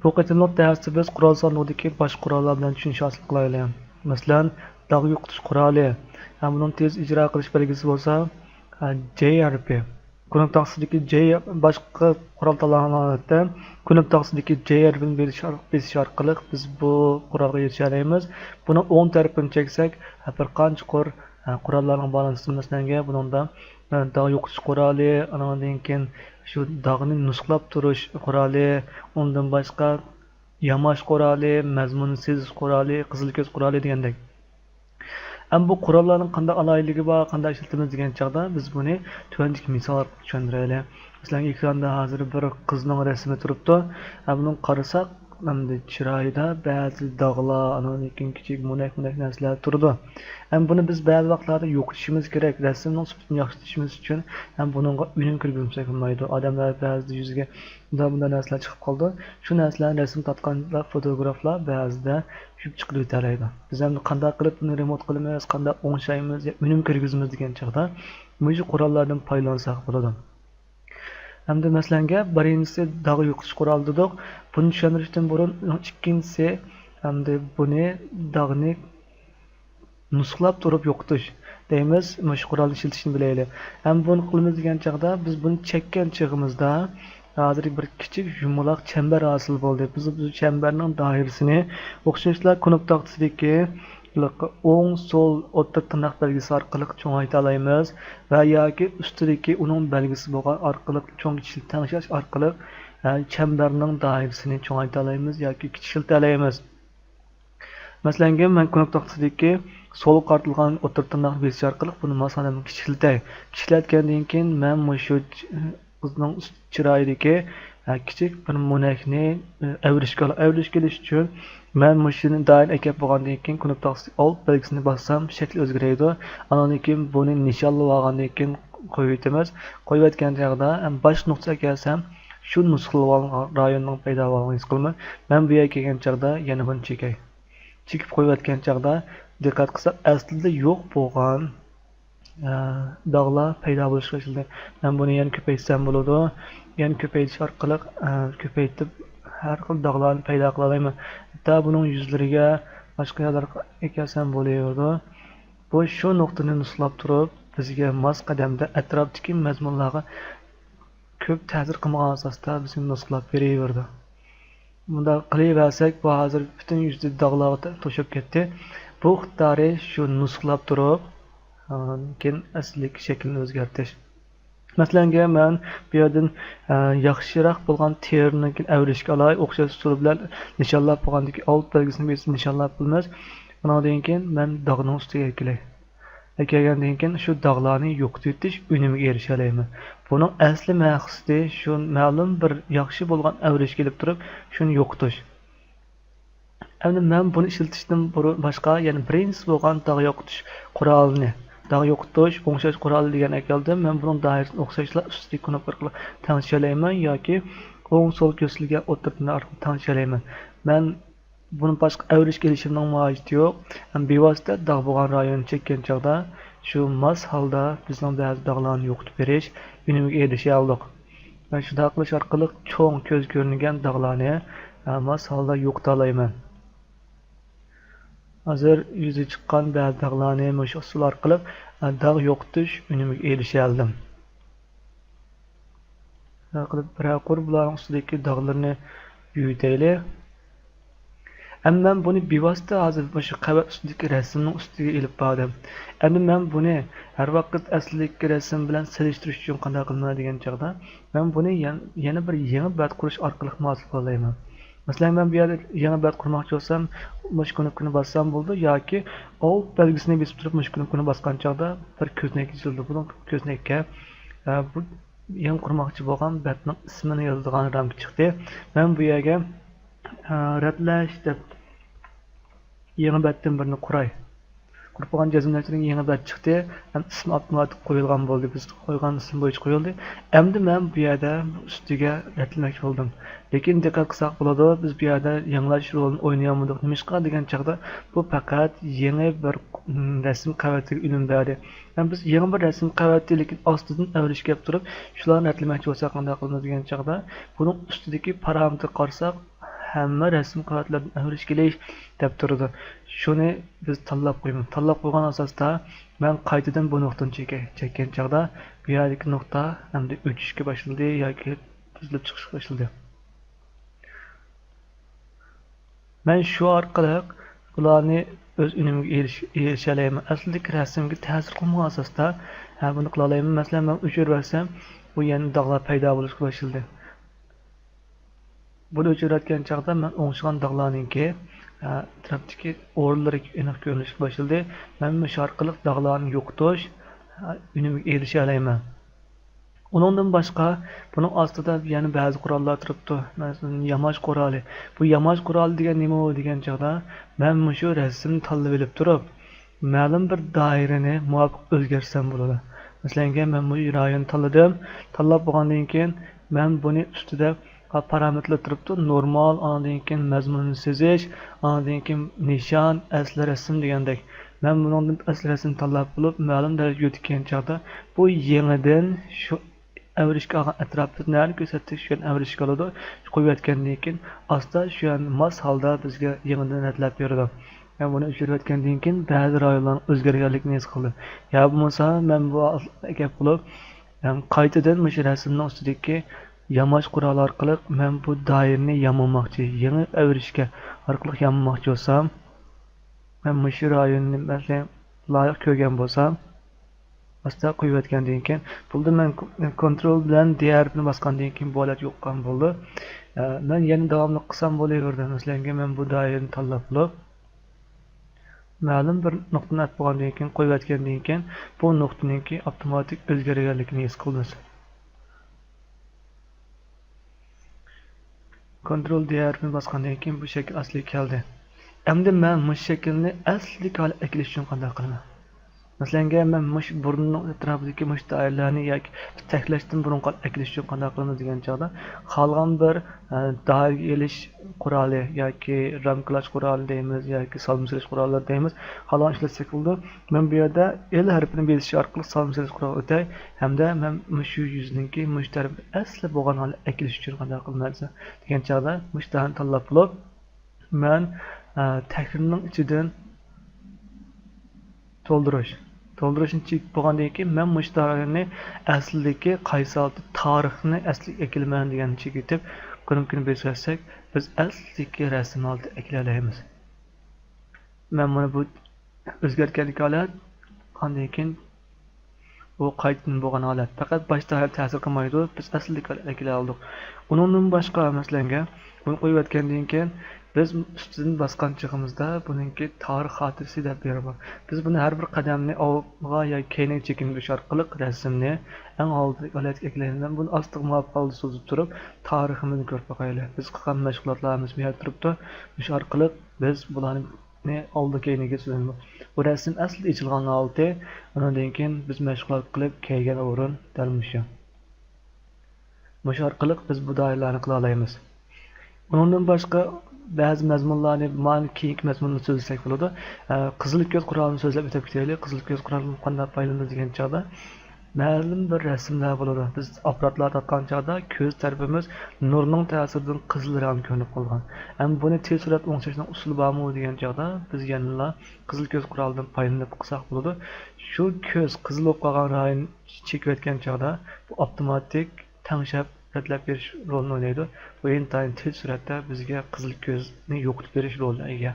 Bu qatimliq dərsi biz qural sandıqdakı baş qurallar bilan tushunish hosil qilaylik. Masalan, dog' yo'qotish quroli. Bunun tez ijro qilish belgisi bo'lsa, JRP. Kunuk taqsidagi J boshqa qural tanlanganida, kunuk taqsidagi JRP ni besish orqali biz bu qurolga erisha olamiz. Buni o'ng tarafini cheksak, bir qancha qurollarning balansini masalan, buningda dog' yo'qotish quroli, andan keyin shu dog'ni nusxlab turish quroli, undan boshqa yamash quroli, mazmun sezish quroli, qizil ko'z quroli degandek. Bu qurollarning qanday aloyligi bor, qanday ishlatamiz degan chaqda biz buni tuvandagi misol tushuntiraylik. Masalan, ekranda hozir bir qizning rasmi turibdi. Buni qarasak, chiroyida ba'zi dog'lar, andan keyin kichik mo'nak narsalar turdi. Buni biz ba'zi vaqtlarda yo'qotishimiz kerak. Rasmning sifatini yaxshilashimiz uchun buningga unum kirgizsak bo'lmaydi. Odamlar ba'zida yuziga bunday narsalar chiqib qoldi. Shu narsalarni rasm tatganlar, fotograflar ba'zida tushib chiqib o'tadi. Biz ham qanday qilib buni remont qilamiz, qanday o'ngshaymiz, unum kirgizamiz degan chaqda shu qurollardan foydalansak bo'ladi. Hamda masalanga birinchisi dog' yo'qotish quroli dedik. Buni tushuntirishdan burun ikkinchisi hamda buni dog'ni nusxlab turib yo'qotish deymiz. Shu qurolni ishlatishni bilaylik. Buni qilamiz degan chaqda biz buni chekkan chig'imizda hozir bir kichik yumaloq chambar hosil bo'ldi. Biz bu chambarning doirasini o'xshashlar kunuk taqsidagi o'ng so'l o'rta tirnoq belgisi orqali cho'ngayta olamiz va yoki ustidagi uning belgisi bo'lgan orqali tangishlash orqali chambarning doirasini cho'ngayta olamiz yoki kichilta olamiz. Masalan, men kunuk taqsidagi so'l qartilgan o'rta tirnoq belgisi orqali buni masalan kichiltay. Kichiltgandan keyin men shu qizning chiroyidagi kichik bir mo'nakni avrishga kelish uchun men mashina doim ekib bo'lgandan keyin kunuk taqsi old belgisini bossam shakli o'zgaradi. Andan keyin buni nishonlab olgandan keyin qo'yib o'tamiz. Qo'yib o'tgan chog'da bosh nuqtaga kelsam shu nusxalab rayonning paydo bo'lganini his qilaman. Men bu yerga kelgan chog'da yana buni chekay. Chekib qo'yib o'tgan chog'da diqqat qilsak aslida yo'q bo'lgan dog'lar paydo bo'lishga başladı. Men buni yana ko'paytsam bo'ladi. Yani ko'paytish orqali ko'paytib har xil dog'larni paydo qila olaman. Hatto buning yuzlariga boshqa yerlarga ekasam bo'laveradi. Bu shu nuqtani nusxlab turib, bizga mos qadamda atrofdagi mazmunlarga ko'p ta'sir qilmagan asosda bizga nusxlab beraverdi. Bunda qilaversak, bu hozir butun yuzda dog'larga to'shib ketdi. Bu ixtiyoriy shu nusxlab turib, keyin aslik shaklini o'zgartirish. Masalan, men bu yerdan yaxshiroq bo'lgan terini avrishga olay, o'xshash usul bilan nishonlab qo'ygandagi old belgisini besib nishonlab qilamiz. Bundan keyin men dog'ning ustiga kelay. Kelgandan keyin shu dog'larni yo'qotish unimiga erisha olaman. Buning asli maqsadi shu ma'lum bir yaxshi bo'lgan avrish kelib turib, shuni yo'qotish. Endi men buni ishlatishdan boshqa yana birinchisi bo'lgan dog' yo'qotish qurolini dog' yo'qotish, o'ngshash quroli degan ekaldim. Men buning doirasini o'xshashlar ustidagi knop orqali tanishalayman yoki o'ng so'l ko'rsatilgan o'tirtma orqali tanishalayman. Men buni boshqa avrish kelishimning mohiyati yo'q. Bevosita dog' bo'lgan rayonni chekkan chog'da shu mos holda bizning ba'zi dog'larni yo'qotib berish unimiga erisha oldik. Men shunday qilish orqali cho'ng ko'z ko'ringan dog'larni mos holda yo'qota olaman. Hozir yuzi chiqqan ba'zi dog'larni shu usul orqali dog' yo'qotish unimiga erisha oldim. Qilib bularning ustidagi dog'larni yuvaylik. Men buni bevosita hozir shu qavat ustidagi rasmning ustiga ilib bordim. Endi men buni har vaqt asldagi rasm bilan solishtirish uchun qanday qilmayman degan chog'da men buni yana bir yangi bat qurish orqali hosil qilaman. Masalan, men bu yerda yangi bat qurmoqchi bo'lsam, mush knopkani bossam bo'ldi yoki old belgisini besib turib mush knopkani bosgan chog'da bir ko'znak chizildi. Bu ko'znakka bu yangi qurmoqchi bo'lgan batning ismini yozadigan ramka chiqdi. Men bu yerga ratlash deb yangi batdan birini quray. Qurib qo'ygan jazmlarning yangi bat chiqdi. Ismi avtomatik qo'yilgan bo'ldi. Biz qo'ygan ism bo'yicha qo'yildi. Endi men bu yerda ustiga ratlamoqchi bo'ldim. Lekin diqqat qilsak bo'ladi, biz bu yerda yangilash rolini o'ynayolmadik. Nimishqa degan chaqda bu faqat yangi bir rasm qavatiga unum berdi. Biz yangi bir rasm qavati lekin ostidan avrish kelib turib, shularni ratlamoqchi bo'lsak qanday qilamiz degan chaqda buning ustidagi parametrni qarasak, hamma rasm qavatlardan avrish kelish deb turadi. Shuni biz tanlab qo'yamiz. Tanlab qo'ygan asosda men qaytadan bu nuqtani chekkan chaqda bu yerdagi nuqta hamda o'chishga boshladi yoki tuzilib chiqishga boshladi. Men shu orqali ularni o'z unimiga erisha olaman. Aslida rasmga ta'sir qilmagan asosda buni qila olaman. Masalan, men o'chirib bersam, bu yana dog'lar paydo bo'lishga boshladi. Buni o'chirayotgan chaqda men o'ngishgan dog'larninki atrofdagi o'rinlari aniq ko'rinishga boshladi. Men shu orqali dog'larni yo'qotish unimiga erisha olaman. Undan boshqa buning ostida yana ba'zi qurollar turibdi. Masalan, yamash quroli. Bu yamash quroli degan nima degan chaqda men shu rasmni tanlab olib turib, ma'lum bir doirani muvofiq o'zgarsam bo'ladi. Masalan, men bu rayonni tanladim. Tanlab bo'lgandan keyin men buni ustida parametrlar turibdi. Normal, ondan keyin mazmunni sezish, ondan keyin nishon, asli rasm degandek. Men bundan asli rasmni tanlab bo'lib, ma'lum darajaga yetgan chaqda bu yangidan shu avrishga olgan atrofni ko'rsatish uchun avrishga oladi. Qo'yayotgandan keyin asta shu mos holda bizga yangidan atlab beradi. Men buni o'chirayotgandan keyin ba'zi rayonlarning o'zgarganligini his qildim. Ya bo'lmasa men bu gap qilib, qaytadan shu rasmning ustidagi yamash quroli orqali men bu doirani yamoqchi, yangi avrishga orqali yamoqchi bo'lsam, men shu rayonni masalan loyiq ko'rgan bo'lsam, asta qo'yayotgandan keyin bo'ldi, men kontrol bilan diarni bosgandan keyin bu holat yo'qkan bo'ldi. Men yana davomli qilsam bo'laverdi. Masalan, men bu doirani tanlab olib, ma'lum bir nuqtani atib bo'lgandan keyin qo'yayotgandan keyin bu nuqtaningki avtomatik o'zgarganligini his qilamiz. Kontrol diarni bosgandan keyin bu shakl asliga keldi. Endi men bu shaklni asliga olib ekilish uchun qanday qilaman? Masalan, men mush burunning atrofidagi mush doiralarni yoki taklashdan burun qolib ekilish uchun qanday qilamiz degan chog'da qolgan bir doiraga elish quroli yoki ramklash quroli deymiz yoki solmisirish qurollar deymiz. Qolgan ishlatsak bo'ldi. Men bu yerda el harfini besish orqali solmisirish quroli o'tay hamda men shu yuzningki mush taraf asli bo'lgan holda ekilish uchun qanday qilamiz degan chog'da mush doirani tanlab olib, men takrorning ichidan to'ldirishni chek bo'lgandan keyin men mushtariyni aslidagi qaysi tarixni asli ekilman degan chekitib ko'nikni bersak, biz aslidagi rasm oldi ekilaymiz. Men buni bu o'zgarganlik holat qanday keyin bu qaytdan bo'lgan holat. Faqat boshda ta'sir qilmaydi, biz aslidagi ekilay oldik. Undan boshqa masalanga buni qo'yayotgandan keyin biz ustidan bosgan chig'imizda buningki tarix xotirasi deb beramiz. Biz buni har bir qadamni olg'a yoki keyinga chekindirish orqali rasmni eng oldingi holatga eklaymiz. Buni ostiga muvofiq holda suzib turib, tariximizni ko'rib boqaylik. Biz qilgan mashg'ulotlarimiz bu yerda turibdi. Shu orqali biz bularni oldi keyinga suzamiz. Bu rasm asli ichilgan holda, undan keyin biz mashg'ulot qilib kelgan o'rin dalmisha. Shu orqali biz bu doiralarni qila olamiz. Undan boshqa ba'zi mazmunlarni keyingi mazmunni so'zlasak bo'ladi. Qizil ko'z qurolini so'zlab o'tib ketaylik. Qizil ko'z qurolini qanday foydalanamiz degan chog'da ma'lum bir rasmlar bo'ladi. Biz apparatlar tatgan chog'da ko'z tarafimiz nurning ta'siridan qizil rang ko'rinib qolgan. Ham buni tez surat o'ngshashning usuli bormi degan chog'da biz yana qizil ko'z qurolidan foydalanib qilsak bo'ladi. Shu ko'z qizil bo'lib qolgan rangni chekayotgan chog'da bu avtomatik tanshab ratlab berish rolini o'ynaydi. Bu intayin tez suratda bizga qizil ko'zni yo'qotib berish rolini ega.